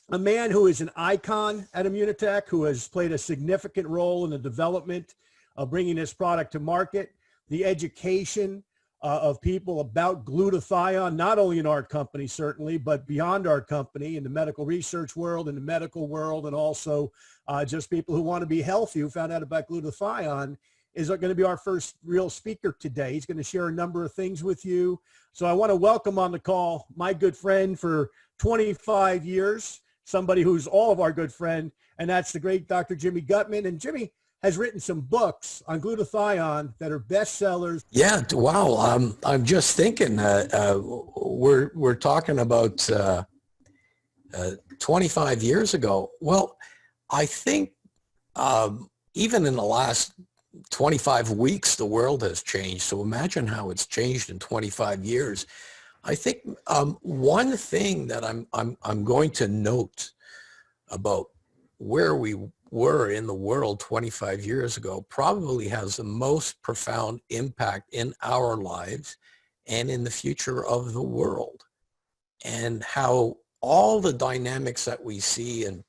a man who is an icon at Immunotec, who has played a significant role in the development of bringing this product to market, the education of people about glutathione, not only in our company, certainly, but beyond our company, in the medical research world, in the medical world, and also just people who want to be healthy, who found out about glutathione, is going to be our first real speaker today. He's going to share a number of things with you. So I want to welcome on the call my good friend for 25 years, somebody who's all of our good friend, and that's the great Dr. Jimmy Gutman. And Jimmy has written some books on glutathione that are bestsellers. Yeah, wow. I'm just thinking, we're talking about 25 years ago. Well, I think even in the last 25 weeks, the world has changed. So imagine how it's changed in 25 years. I think one thing that I'm going to note about where we were in the world 25 years ago probably has the most profound impact in our lives and in the future of the world, and how all the dynamics that we see in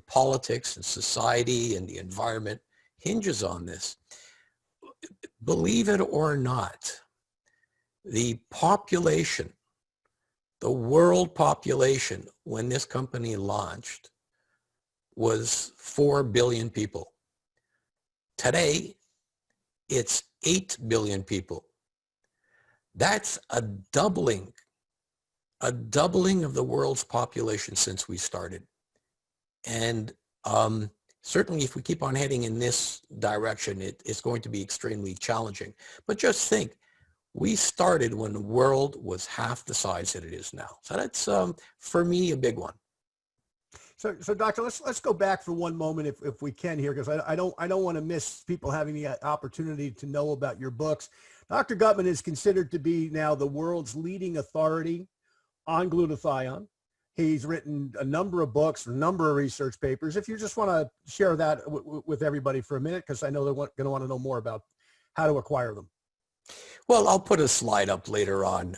politics and society and the environment hinges on this. Believe it or not, the population, the world population, when this company launched, was 4 billion people. Today, it's 8 billion people. That's a doubling of the world's population since we started. And certainly if we keep on heading in this direction, it's going to be extremely challenging. But just think, we started when the world was half the size that it is now. So that's, for me, a big one. So Doctor, let's go back for one moment if we can here, because I don't want to miss people having the opportunity to know about your books. Dr. Gutman is considered to be now the world's leading authority on glutathione. He's written a number of books, a number of research papers. If you just want to share that with everybody for a minute, because I know they're going to want to know more about how to acquire them. Well, I'll put a slide up later on.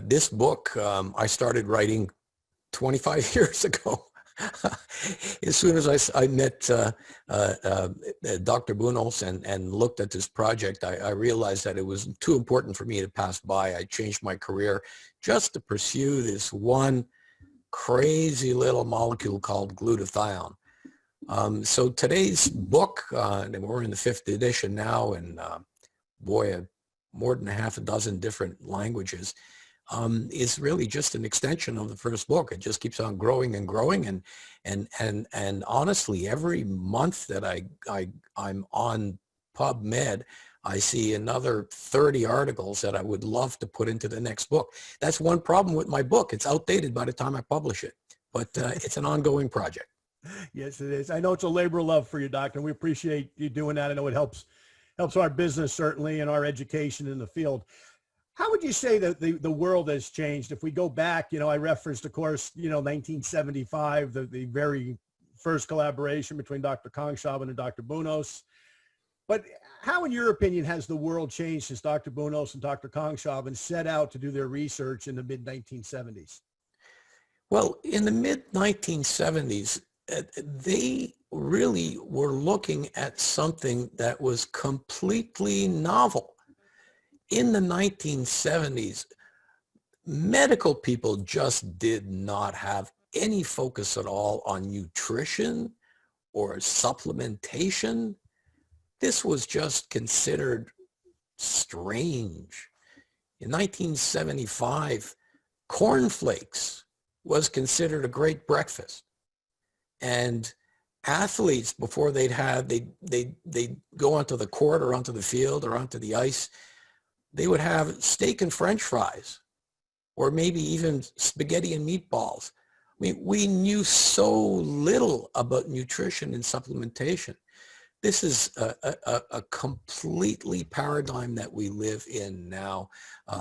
This book I started writing 25 years ago. As soon as I met Dr. Bunos and looked at this project, I realized that it was too important for me to pass by. I changed my career just to pursue this one crazy little molecule called glutathione. So today's book, and we're in the 5th edition now, and boy, more than half a dozen different languages, is really just an extension of the first book. It just keeps on growing and growing, and honestly, every month that I'm on PubMed, I see another 30 articles that I would love to put into the next book. That's one problem with my book. It's outdated by the time I publish it, but it's an ongoing project. Yes, it is. I know it's a labor of love for you, Doctor. We appreciate you doing that. I know it helps our business, certainly, and our education in the field. How would you say that the world has changed? If we go back, I referenced, of course, 1975, the very first collaboration between Dr. Kongshaven and Dr. Bunos. But how, in your opinion, has the world changed since Dr. Bunos and Dr. Kongshaven set out to do their research in the mid-1970s? Well, in the mid-1970s, they really were looking at something that was completely novel. In the 1970s, medical people just did not have any focus at all on nutrition or supplementation. This was just considered strange. In 1975, cornflakes was considered a great breakfast. And athletes, before they'd go onto the court or onto the field or onto the ice, they would have steak and French fries, or maybe even spaghetti and meatballs. I mean, we knew so little about nutrition and supplementation. This is a completely paradigm that we live in now.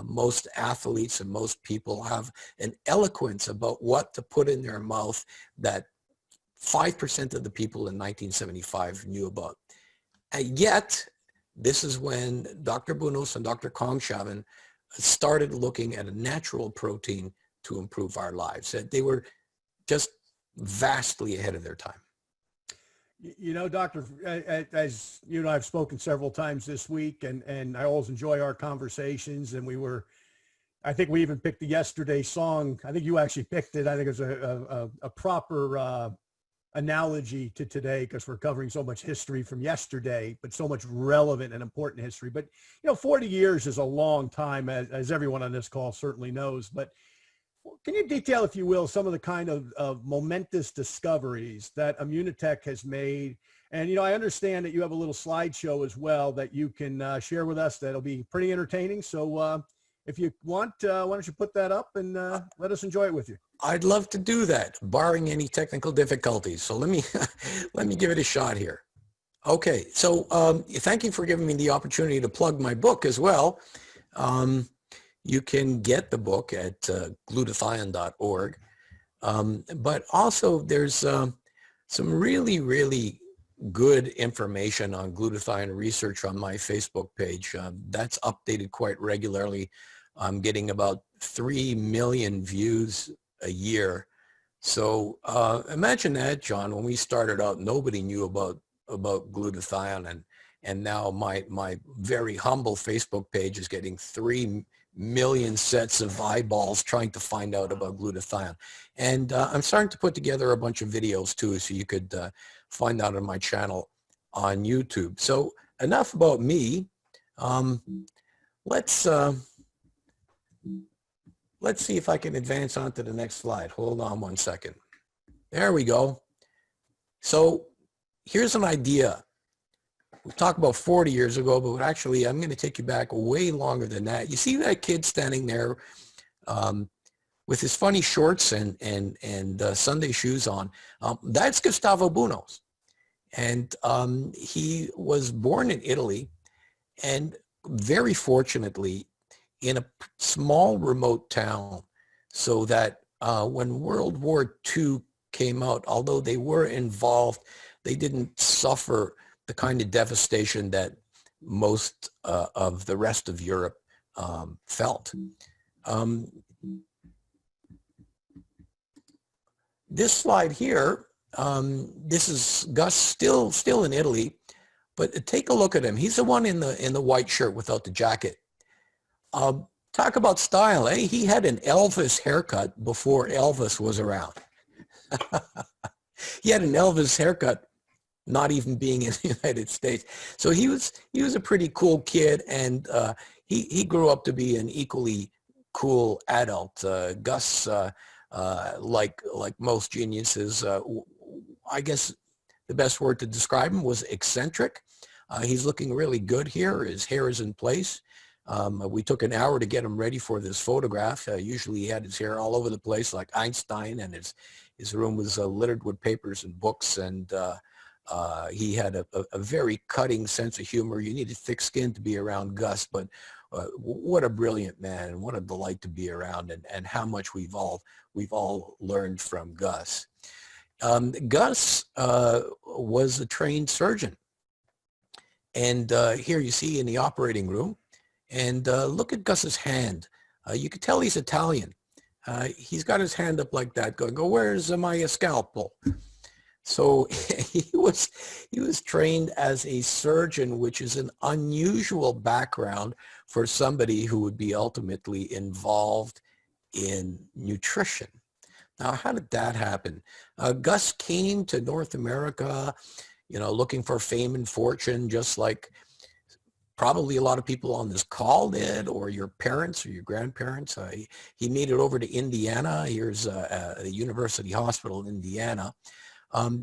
Most athletes and most people have an eloquence about what to put in their mouth that 5% of the people in 1975 knew about. And yet, this is when Dr. Bunos and Dr. Kongshaven started looking at a natural protein to improve our lives. They were just vastly ahead of their time. You know, Doctor, as you know, I've spoken several times this week, and I always enjoy our conversations. And I think we even picked the yesterday song. I think you actually picked it. I think it was a proper analogy to today, because we're covering so much history from yesterday, but so much relevant and important history. But, you know, 40 years is a long time, as everyone on this call certainly knows. But can you detail, if you will, some of the kind of momentous discoveries that Immunotec has made? And, you know, I understand that you have a little slideshow as well that you can share with us that'll be pretty entertaining. So if you want, why don't you put that up and let us enjoy it with you? I'd love to do that, barring any technical difficulties. So let me let me give it a shot here. Okay, so thank you for giving me the opportunity to plug my book as well. You can get the book at glutathione.org. But also there's some really, really good information on glutathione research on my Facebook page. That's updated quite regularly. I'm getting about 3 million views a year. So imagine that, John. When we started out, nobody knew about glutathione, and now my very humble Facebook page is getting 3 million sets of eyeballs trying to find out about glutathione. And I'm starting to put together a bunch of videos too, so you could find out on my channel on YouTube. So enough about me. Let's see if I can advance on to the next slide. Hold on one second. There we go. So here's an idea. We talked about 40 years ago, but actually I'm going to take you back way longer than that. You see that kid standing there with his funny shorts and Sunday shoes on? That's Gustavo Bunos. And he was born in Italy, and very fortunately in a small remote town, so that when World War II came out, although they were involved, they didn't suffer the kind of devastation that most of the rest of Europe felt. This slide here, this is Gus still in Italy, but take a look at him. He's the one in the white shirt without the jacket. Talk about style, eh? He had an Elvis haircut before Elvis was around. He had an Elvis haircut, not even being in the United States. So he was a pretty cool kid, and he grew up to be an equally cool adult. Gus, like most geniuses, I guess the best word to describe him was eccentric. He's looking really good here. His hair is in place. We took an hour to get him ready for this photograph. Usually he had his hair all over the place like Einstein, and his room was littered with papers and books, and he had a very cutting sense of humor. You needed thick skin to be around Gus, but what a brilliant man, and what a delight to be around, and how much we've all learned from Gus. Gus was a trained surgeon, and here you see in the operating room, and look at Gus's hand. You could tell he's Italian. He's got his hand up like that, going, "Where's my scalpel?" So he was trained as a surgeon, which is an unusual background for somebody who would be ultimately involved in nutrition. Now, how did that happen? Gus came to North America, looking for fame and fortune, just like probably a lot of people on this call did, or your parents or your grandparents. He made it over to Indiana. Here's the University Hospital in Indiana.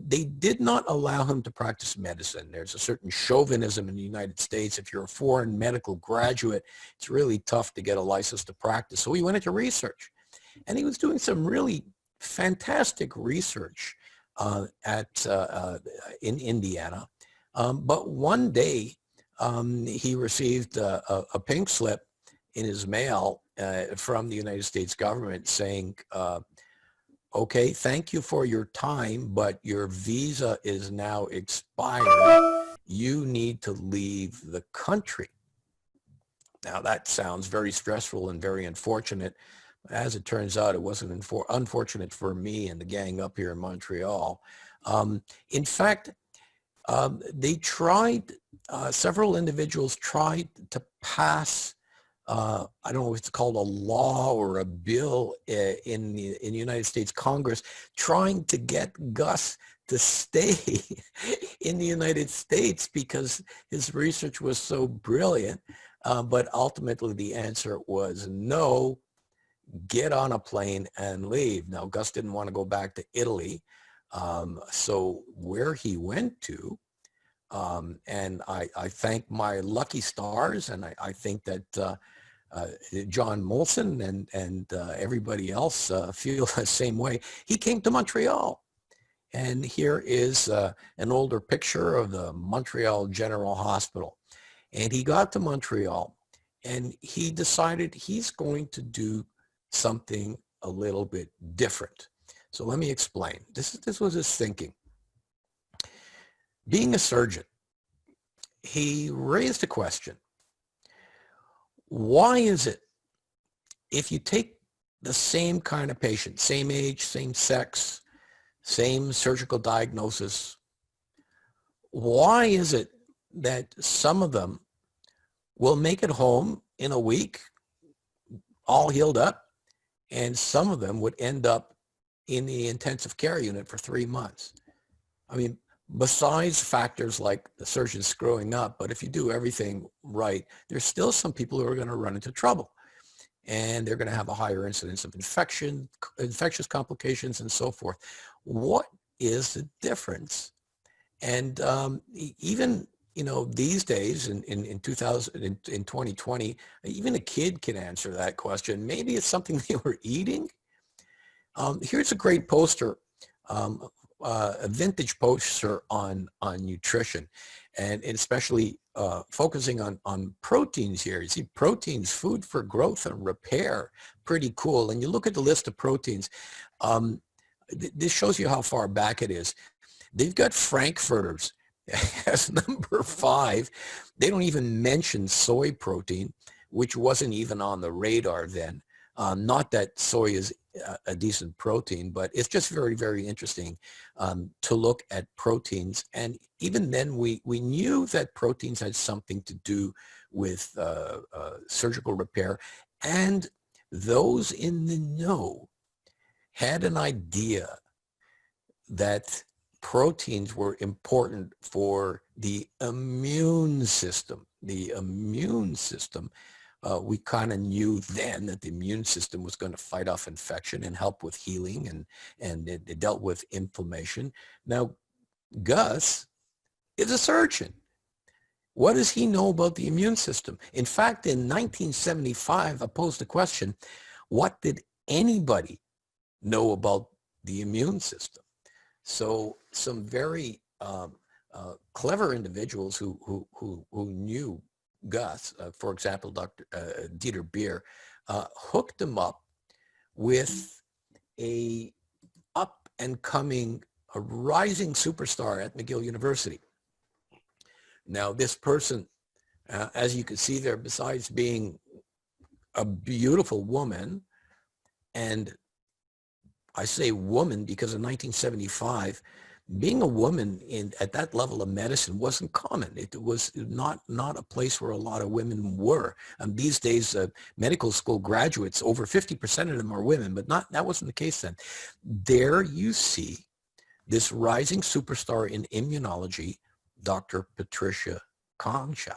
They did not allow him to practice medicine. There's a certain chauvinism in the United States. If you're a foreign medical graduate, it's really tough to get a license to practice. So he went into research, and he was doing some really fantastic research in Indiana. But one day he received a pink slip in his mail from the United States government saying, "Okay, thank you for your time, but your visa is now expired. You need to leave the country." Now that sounds very stressful and very unfortunate, As it turns out, it wasn't unfortunate for me and the gang up here in Montreal. In fact, they tried, several individuals tried to pass, I don't know if it's called a law or a bill in the United States Congress, trying to get Gus to stay in the United States because his research was so brilliant. But ultimately the answer was no, get on a plane and leave. Now, Gus didn't want to go back to Italy. So where he went to, and I thank my lucky stars, and I think that John Molson and everybody else feel the same way. He came to Montreal. And here is an older picture of the Montreal General Hospital. And he got to Montreal and he decided he's going to do something a little bit different. So let me explain. This was his thinking. Being a surgeon, he raised a question. Why is it if you take the same kind of patient, same age, same sex, same surgical diagnosis, why is it that some of them will make it home in a week, all healed up, and some of them would end up in the intensive care unit for 3 months? I mean, besides factors like the surgeon screwing up, but if you do everything right, there's still some people who are going to run into trouble. And they're going to have a higher incidence of infectious complications, and so forth. What is the difference? And even, you know, these days in 2020, even a kid can answer that question. Maybe it's something they were eating. Here's a great poster, a vintage poster on nutrition, and especially focusing on proteins here. You see proteins, food for growth and repair, pretty cool. And you look at the list of proteins, this shows you how far back it is. They've got frankfurters as number 5. They don't even mention soy protein, which wasn't even on the radar then. Not that soy is a decent protein, but it's just very, very interesting to look at proteins. And even then we knew that proteins had something to do with surgical repair. And those in the know had an idea that proteins were important for the immune system. The immune system, we kind of knew then that the immune system was going to fight off infection and help with healing, and it dealt with inflammation. Now, Gus is a surgeon. What does he know about the immune system? In fact, in 1975, I posed the question, what did anybody know about the immune system? So some very clever individuals who knew Gus, for example, Dr. Dieter Beer, hooked him up with a up and coming, a rising superstar at McGill University. Now, this person, as you can see there, besides being a beautiful woman, and I say woman because in 1975, being a woman at that level of medicine wasn't common. It was not a place where a lot of women were. These days, medical school graduates, over 50% of them are women, but that wasn't the case then. There you see this rising superstar in immunology, Dr. Patricia Kongshaven.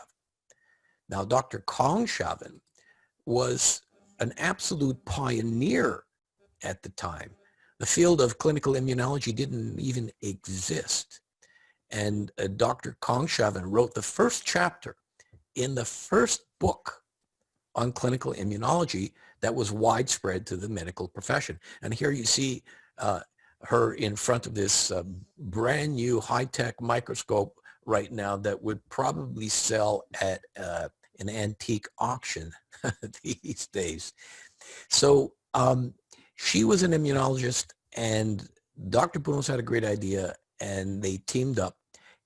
Now, Dr. Kongshaven was an absolute pioneer at the time. The field of clinical immunology didn't even exist. And Dr. Kongshaven wrote the first chapter in the first book on clinical immunology that was widespread to the medical profession. And here you see her in front of this brand new high-tech microscope right now that would probably sell at an antique auction these days. So she was an immunologist, and Dr. Bunos had a great idea, and they teamed up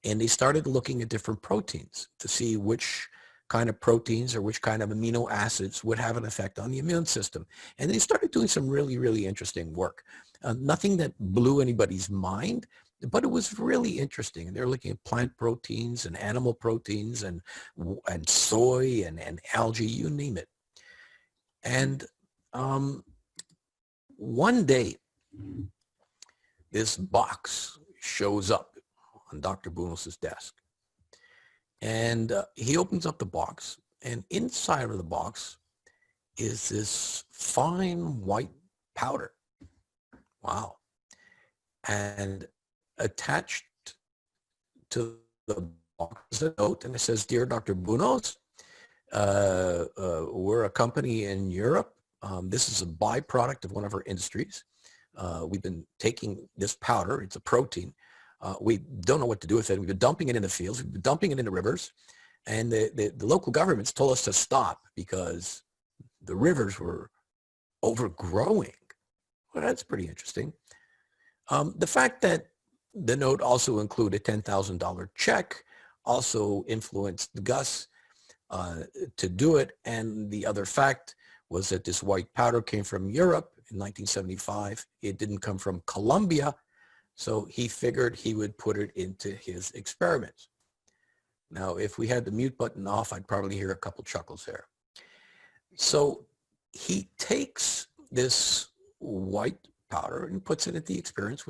and they started looking at different proteins to see which kind of proteins or which kind of amino acids would have an effect on the immune system. And they started doing some really, really interesting work. Nothing that blew anybody's mind, but it was really interesting. And they're looking at plant proteins and animal proteins and soy and algae, you name it. And one day, this box shows up on Dr. Bunos' desk. And he opens up the box, and inside of the box is this fine white powder. Wow. And attached to the box is a note, and it says, "Dear Dr. Bunos, we're a company in Europe. This is a byproduct of one of our industries. We've been taking this powder, it's a protein. We don't know what to do with it. We've been dumping it in the fields, we've been dumping it in the rivers, and the local governments told us to stop because the rivers were overgrowing." Well, that's pretty interesting. The fact that the note also included a $10,000 check also influenced Gus to do it. And the other fact was that this white powder came from Europe in 1975. It didn't come from Colombia. So he figured he would put it into his experiments. Now, if we had the mute button off, I'd probably hear a couple chuckles there. So he takes this white powder and puts it at the experiments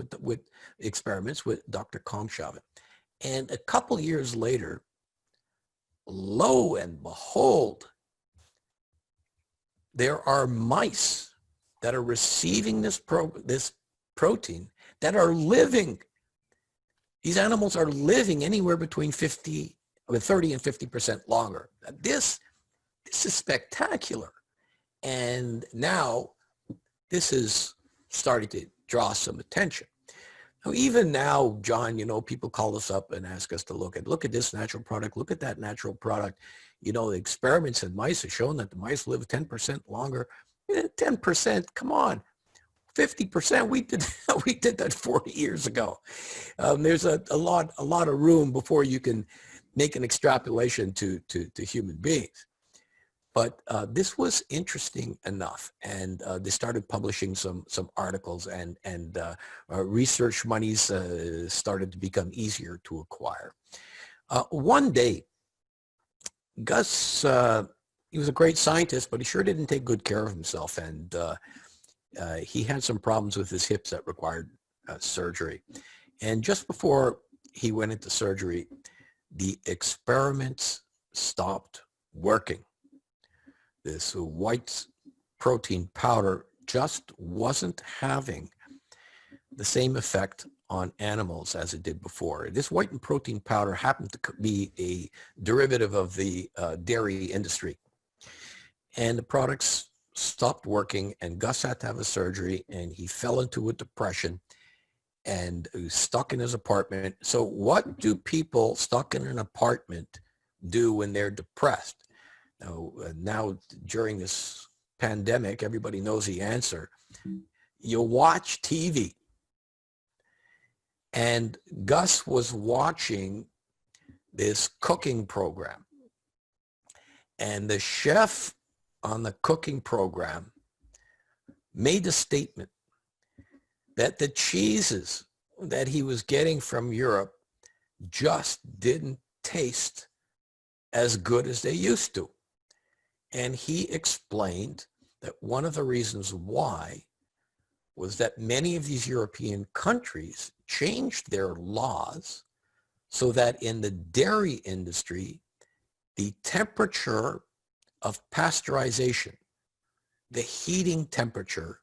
with Dr. Childhood. And a couple years later, lo and behold, there are mice that are receiving this protein that are living. These animals are living anywhere between 30 and 50% longer. This is spectacular. And now this is starting to draw some attention. Now, even now, John, people call us up and ask us to look at this natural product, look at that natural product. The experiments in mice have shown that the mice live 10% longer. 10%, come on. 50%, we did that 40 years ago. There's a lot of room before you can make an extrapolation to human beings. But this was interesting enough, and they started publishing some articles, and research monies started to become easier to acquire. One day, Gus, he was a great scientist, but he sure didn't take good care of himself, and he had some problems with his hips that required surgery. And just before he went into surgery, the experiments stopped working. This white protein powder just wasn't having the same effect on animals as it did before. This white and protein powder happened to be a derivative of the dairy industry. And the products stopped working, and Gus had to have a surgery, and he fell into a depression and was stuck in his apartment. So what do people stuck in an apartment do when they're depressed? Now during this pandemic, everybody knows the answer. You watch TV. And Gus was watching this cooking program. And the chef on the cooking program made a statement that the cheeses that he was getting from Europe just didn't taste as good as they used to. And he explained that one of the reasons why was that many of these European countries changed their laws so that in the dairy industry, the temperature of pasteurization, the heating temperature,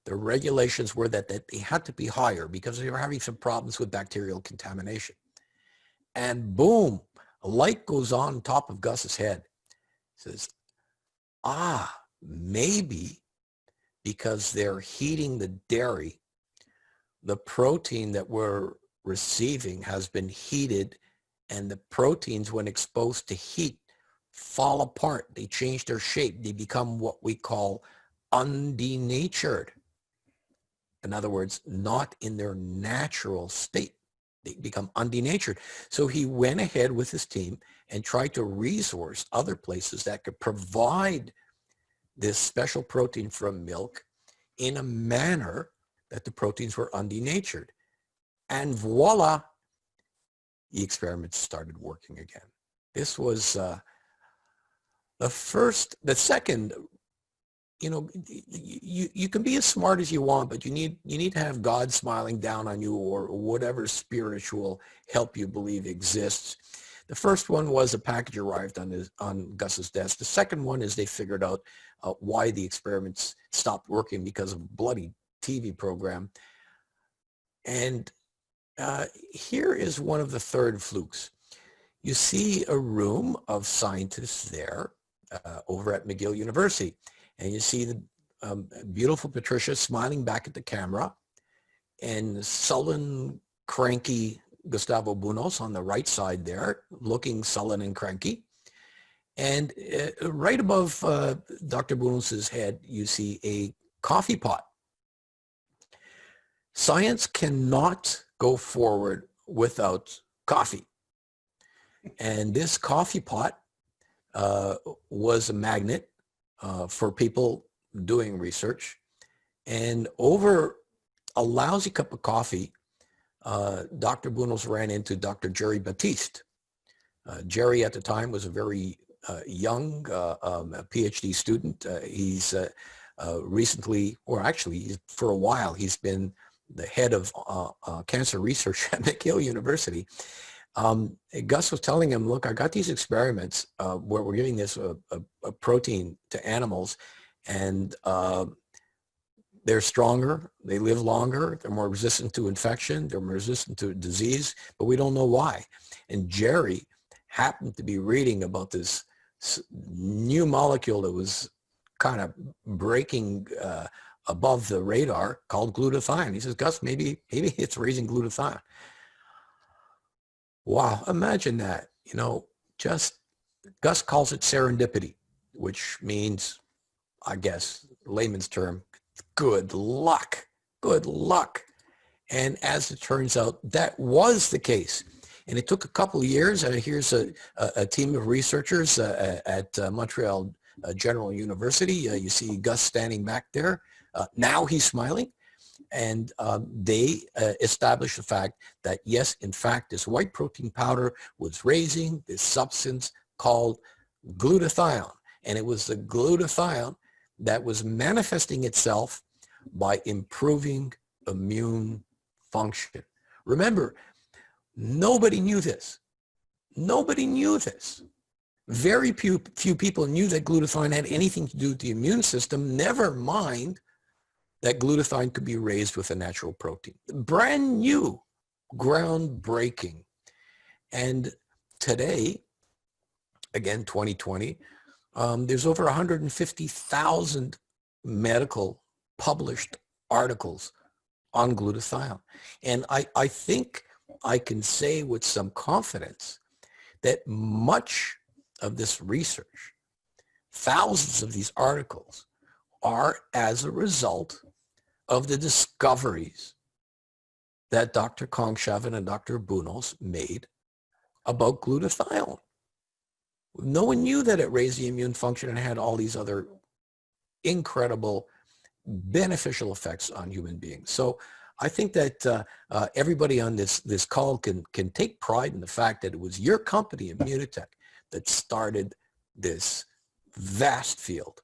the regulations were that they had to be higher because they were having some problems with bacterial contamination. And boom, a light goes on top of Gus's head. He says, maybe because they're heating the dairy, the protein that we're receiving has been heated, and the proteins, when exposed to heat, fall apart. They change their shape. They become what we call undenatured. In other words, not in their natural state. They become undenatured. So he went ahead with his team and tried to resource other places that could provide this special protein from milk in a manner that the proteins were undenatured. And voila, the experiments started working again. This was the second, you know, you can be as smart as you want, but you need to have God smiling down on you, or whatever spiritual help you believe exists. The first one was a package arrived on Gus's desk. The second one is they figured out why the experiments stopped working because of a bloody TV program. And here is one of the third flukes. You see a room of scientists there over at McGill University. And you see the beautiful Patricia smiling back at the camera, and sullen, cranky Gustavo Bunos on the right side there, looking sullen and cranky. And right above Dr. Bunos's head, you see a coffee pot. Science cannot go forward without coffee. And this coffee pot was a magnet for people doing research. And over a lousy cup of coffee, Dr. Bunos ran into Dr. Jerry Batiste. Jerry at the time was a very young PhD student. He's recently, or actually for a while, he's been the head of cancer research at McGill University. Gus was telling him, look, I got these experiments where we're giving this a protein to animals, and they're stronger, they live longer, they're more resistant to infection, they're more resistant to disease, but we don't know why. And Jerry happened to be reading about this new molecule that was kind of breaking above the radar called glutathione. He says, Gus, maybe it's raising glutathione. Wow, imagine that, you know, just Gus calls it serendipity, which means, I guess, layman's term, good luck, good luck. And as it turns out, that was the case. And it took a couple of years. Here's a team of researchers at Montreal General University. You see Gus standing back there. Now he's smiling. And they established the fact that, yes, in fact, this white protein powder was raising this substance called glutathione. And it was the glutathione that was manifesting itself by improving immune function. Remember, nobody knew this. Nobody knew this. Very few people knew that glutathione had anything to do with the immune system, never mind that glutathione could be raised with a natural protein. Brand new, groundbreaking. And today, again, 2020, there's over 150,000 medical published articles on glutathione. And I think I can say with some confidence that much of this research, thousands of these articles, are as a result of the discoveries that Dr. Kongshaven and Dr. Bunos made about glutathione. No one knew that it raised the immune function and had all these other incredible beneficial effects on human beings. So I think that everybody on this call can take pride in the fact that it was your company, Immunotec, that started this vast field.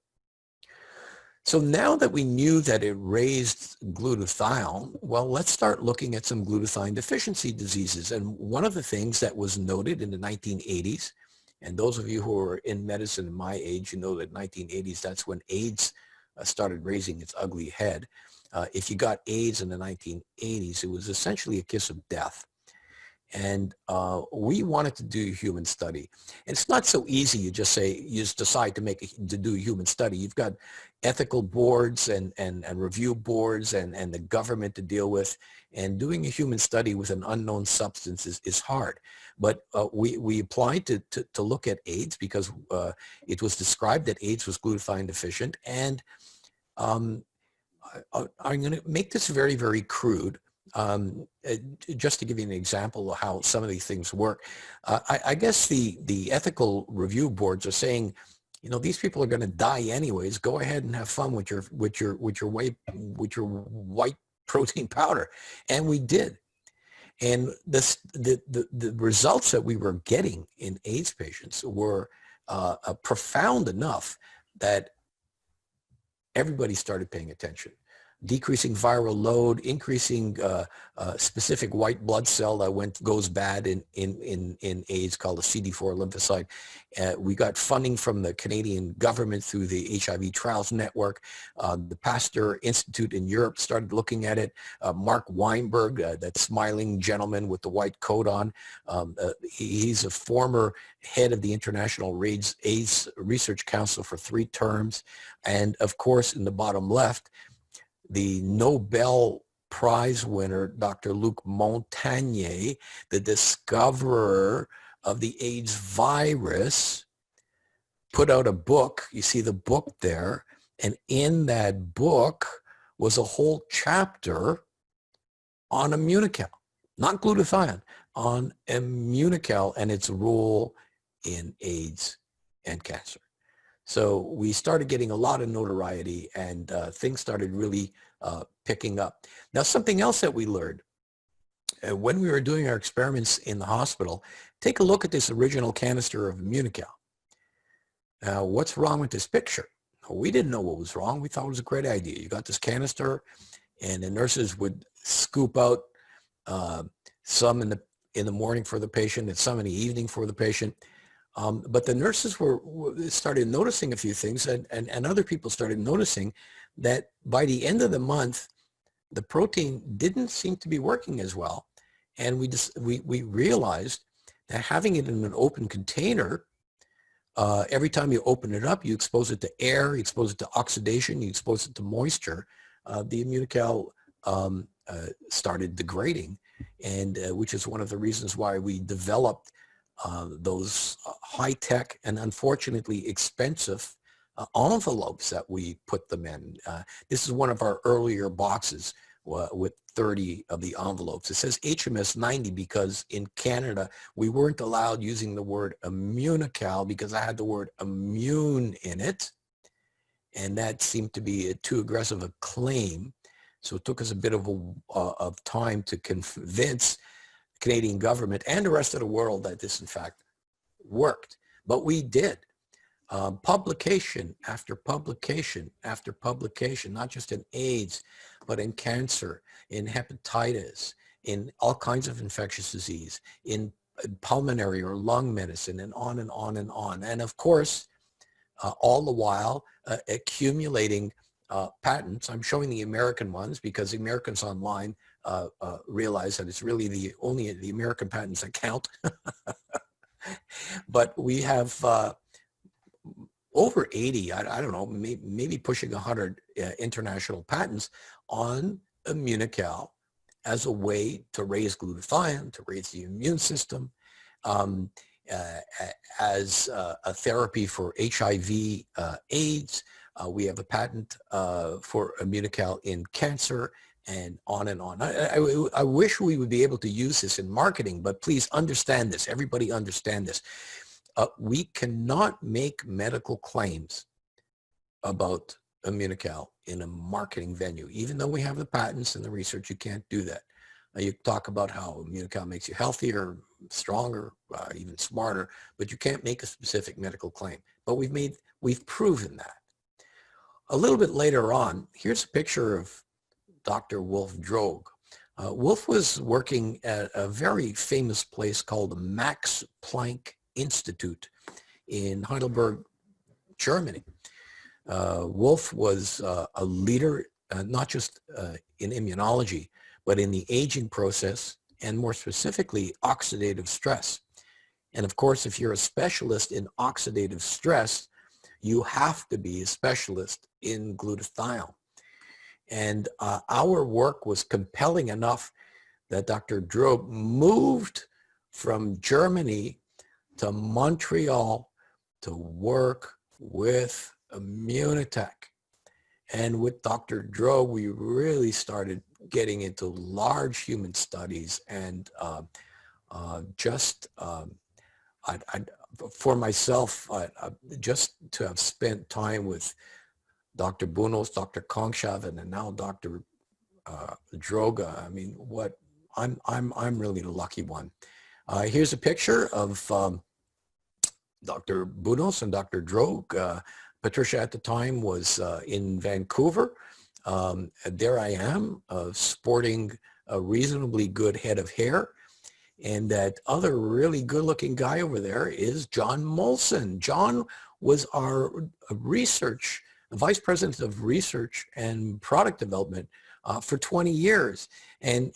So now that we knew that it raised glutathione, well, let's start looking at some glutathione deficiency diseases. And one of the things that was noted in the 1980s, and those of you who are in medicine in my age, you know that 1980s, that's when AIDS started raising its ugly head. If you got AIDS in the 1980s, it was essentially a kiss of death. And we wanted to do a human study. And it's not so easy. You just decide to do a human study. You've got ethical boards and review boards and the government to deal with. And doing a human study with an unknown substance is hard. But we applied to look at AIDS because it was described that AIDS was glutathione deficient. And I'm going to make this very, very crude. Just to give you an example of how some of these things work, I guess the ethical review boards are saying, you know, these people are going to die anyways. Go ahead and have fun with your white protein powder, and we did. And the results that we were getting in AIDS patients were profound enough that everybody started paying attention. Decreasing viral load, increasing specific white blood cell that goes bad in AIDS called a CD4 lymphocyte. We got funding from the Canadian government through the HIV Trials Network. The Pasteur Institute in Europe started looking at it. Mark Weinberg, that smiling gentleman with the white coat on, he's a former head of the International AIDS Research Council for 3 terms. And of course, in the bottom left, the Nobel Prize winner, Dr. Luc Montagnier, the discoverer of the AIDS virus, put out a book. You see the book there. And in that book was a whole chapter on Immunical, not glutathione, on Immunical and its role in AIDS and cancer. So we started getting a lot of notoriety, and things started really picking up. Now, something else that we learned when we were doing our experiments in the hospital, take a look at this original canister of Immunical. Now, what's wrong with this picture? We didn't know what was wrong. We thought it was a great idea. You got this canister, and the nurses would scoop out some in the morning for the patient and some in the evening for the patient. But the nurses started noticing a few things, and other people started noticing that by the end of the month, the protein didn't seem to be working as well. And we realized that having it in an open container, every time you open it up, you expose it to air, you expose it to oxidation, you expose it to moisture, the Immunical started degrading, and which is one of the reasons why we developed those high-tech and unfortunately expensive envelopes that we put them in. This is one of our earlier boxes with 30 of the envelopes. It says HMS 90 because in Canada we weren't allowed using the word Immunical because I had the word immune in it, and that seemed to be too aggressive a claim. So it took us a bit of time to convince Canadian government and the rest of the world that this in fact worked. But we did. Publication after publication after publication, not just in AIDS, but in cancer, in hepatitis, in all kinds of infectious disease, in pulmonary or lung medicine, and on and on and on. And of course, all the while accumulating patents. I'm showing the American ones because the Americans online realize that it's really only the American patents that count. But we have over 80, I don't know, maybe pushing 100 international patents on Immunical as a way to raise glutathione, to raise the immune system, as a therapy for HIV, AIDS. We have a patent for Immunical in cancer, and on and on. I wish we would be able to use this in marketing, but please understand this. Everybody understand this. We cannot make medical claims about Immunical in a marketing venue. Even though we have the patents and the research, you can't do that. You talk about how Immunical makes you healthier, stronger, even smarter, but you can't make a specific medical claim. But we've proven that. A little bit later on, here's a picture of Dr. Wolf Droge. Wolf was working at a very famous place called the Max Planck Institute in Heidelberg, Germany. Wolf was a leader, not just in immunology, but in the aging process, and more specifically, oxidative stress. And of course, if you're a specialist in oxidative stress, you have to be a specialist in glutathione. And our work was compelling enough that Dr. Droge moved from Germany to Montreal to work with Immunotec. And with Dr. Droge, we really started getting into large human studies, and for myself, just to have spent time with Dr. Bunos, Dr. Kongshaven, and now Dr. Droga. I mean, I'm really the lucky one. Here's a picture of Dr. Bunos and Dr. Droga. Patricia at the time was in Vancouver. There I am, sporting a reasonably good head of hair. And that other really good-looking guy over there is John Molson. John was our vice president of research and product development for 20 years. And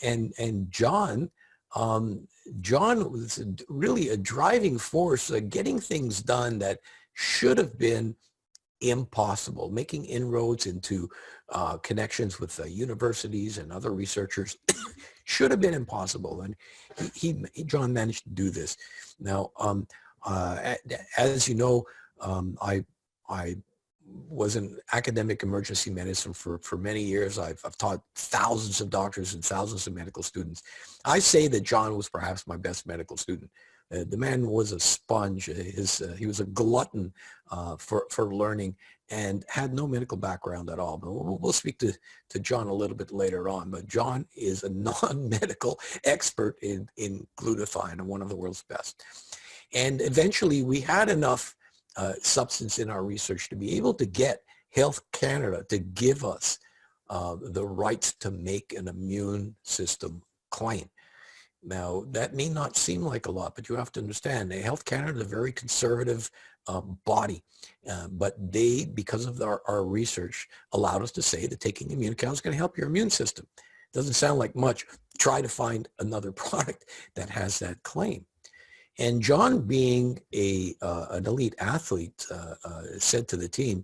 John was really a driving force, getting things done that should have been impossible, making inroads into connections with universities and other researchers. Should have been impossible, and John managed to do this. Now, as you know, I was in academic emergency medicine for many years. I've taught thousands of doctors and thousands of medical students. I say that John was perhaps my best medical student. The man was a sponge. He was a glutton for learning, and had no medical background at all. But we'll speak to John a little bit later on. But John is a non-medical expert in glutathione and one of the world's best. And eventually we had enough substance in our research to be able to get Health Canada to give us the rights to make an immune system claim. Now, that may not seem like a lot, but you have to understand, Health Canada is a very conservative body, but they, because of our research, allowed us to say that taking Immunical is going to help your immune system. Doesn't sound like much. Try to find another product that has that claim. And John, being an elite athlete, said to the team,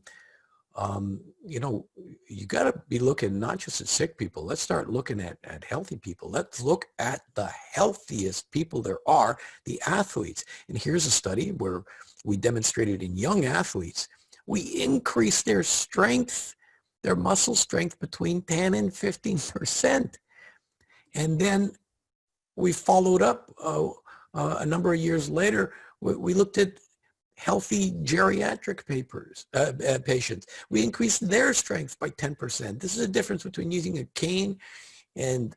you know, you got to be looking not just at sick people. Let's start looking at healthy people. Let's look at the healthiest people there are, the athletes. And here's a study where we demonstrated in young athletes, we increased their strength, their muscle strength, between 10 and 15%. And then we followed up a number of years later. We looked at healthy geriatric patients. We increased their strength by 10%. This is a difference between using a cane and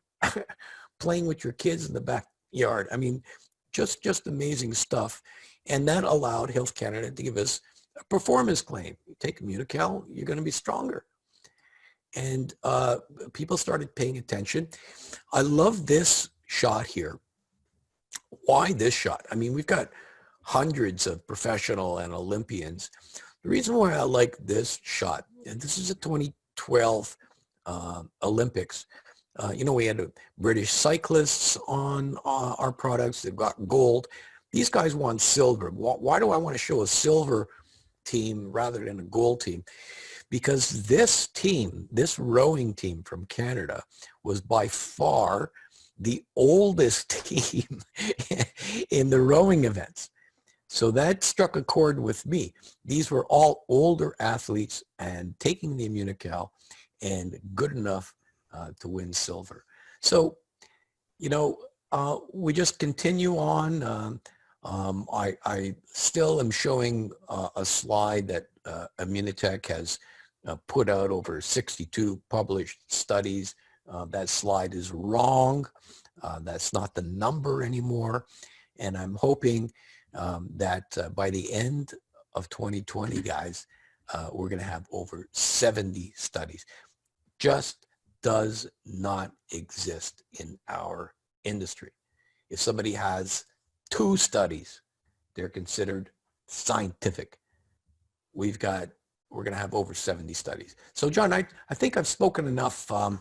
playing with your kids in the backyard. I mean, just amazing stuff. And that allowed Health Canada to give us a performance claim. You take Immunical, you're going to be stronger. And people started paying attention. I love this shot here. Why this shot? I mean, we've got hundreds of professional and Olympians. The reason why I like this shot, and this is a 2012 Olympics. You know, we had British cyclists on our products that got gold. These guys won silver. Why do I want to show a silver team rather than a gold team? Because this team, this rowing team from Canada, was by far the oldest team in the rowing events. So that struck a chord with me. These were all older athletes and taking the Immunical and good enough to win silver. So, you know, we just continue on. I still am showing a slide that Immunotec has put out over 62 published studies. That slide is wrong. That's not the number anymore. And I'm hoping that by the end of 2020, guys, we're going to have over 70 studies. Just does not exist in our industry. If somebody has 2 studies, they're considered scientific. We're going to have over 70 studies. So, John, I think I've spoken enough. When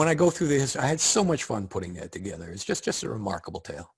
I go through this, I had so much fun putting that together. It's just a remarkable tale.